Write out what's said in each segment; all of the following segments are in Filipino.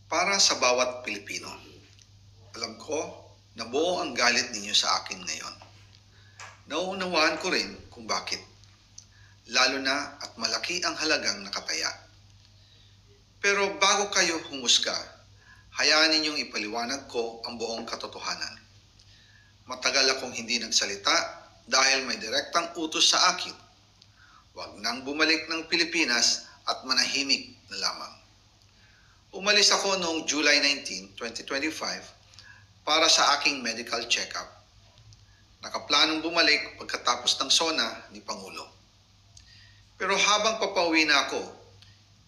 Para sa bawat Pilipino, alam ko na buo ang galit ninyo sa akin ngayon. Nauunawaan ko rin kung bakit, lalo na at malaki ang halagang nakataya. Pero bago kayo humusga, hayaan ninyong ipaliwanag ko ang buong katotohanan. Matagal akong hindi nagsalita dahil may direktang utos sa akin. Huwag nang bumalik ng Pilipinas at manahimik na lamang. Umalis ako noong July 19, 2025 para sa aking medical check-up. Nakaplanong bumalik pagkatapos ng SONA ni Pangulo. Pero habang papauwi na ako,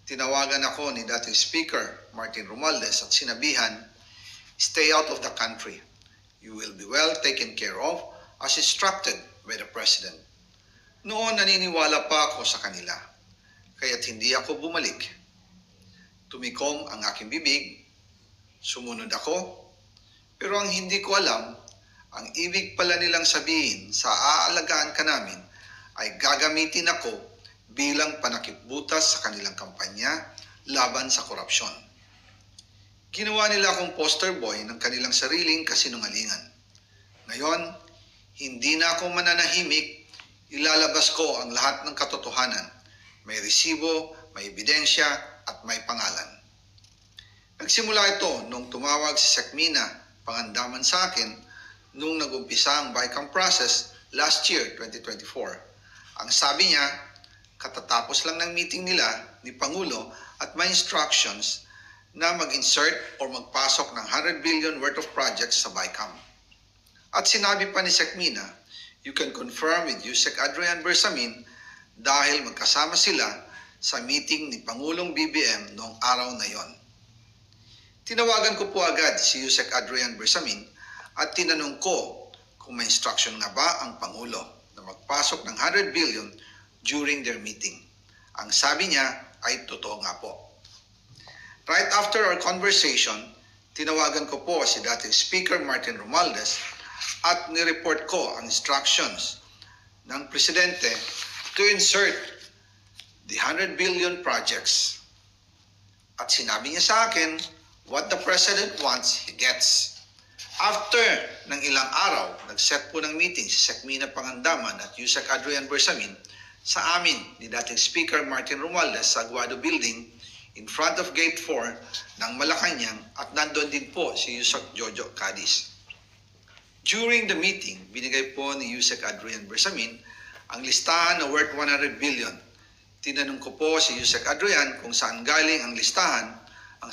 tinawagan ako ni dating Speaker Martin Romualdez at sinabihan, "Stay out of the country. You will be well taken care of as instructed by the President." Noon naniniwala pa ako sa kanila, kaya't hindi ako bumalik. Tumikom ang aking bibig, sumunod ako, pero ang hindi ko alam, ang ibig pala nilang sabihin sa aalagaan ka namin ay gagamitin ako bilang panakipbutas sa kanilang kampanya laban sa korupsyon. Ginawa nila akong poster boy ng kanilang sariling kasinungalingan. Ngayon, hindi na ako mananahimik, ilalabas ko ang lahat ng katotohanan. May resibo, may ebidensya, at may pangalan. Nagsimula ito nung tumawag si Sekmina Pangandaman sa akin nung nag-umpisa ang BICAM process last year, 2024. Ang sabi niya, katatapos lang ng meeting nila ni Pangulo at may instructions na mag-insert or magpasok ng 100 billion worth of projects sa BICAM. At sinabi pa ni Sekmina, you can confirm with Yusek Adrian Bersamin dahil magkasama sila sa meeting ni Pangulong BBM noong araw na yon. Tinawagan ko po agad si Yusek Adrian Bersamin at tinanong ko kung may instruction nga ba ang Pangulo na magpasok ng 100 billion during their meeting. Ang sabi niya ay totoo nga po. Right after our conversation, tinawagan ko po si dating Speaker Martin Romualdez at nireport ko ang instructions ng Presidente to insert the 100 billion projects. At sinabi niya sa akin, what the President wants, he gets. After ng ilang araw, nag-set po ng meeting si Sekmina Pangandaman at Yusek Adrian Bersamin sa amin ni dating Speaker Martin Romualdez sa Aguado Building in front of Gate 4 ng Malacanang at nandun din po si Yusek Jojo Cadiz. During the meeting, binigay po ni Yusek Adrian Bersamin ang listahan na worth 100 billion. Tinanong ko po si Yusek Adrian kung saan galing ang listahan. Ang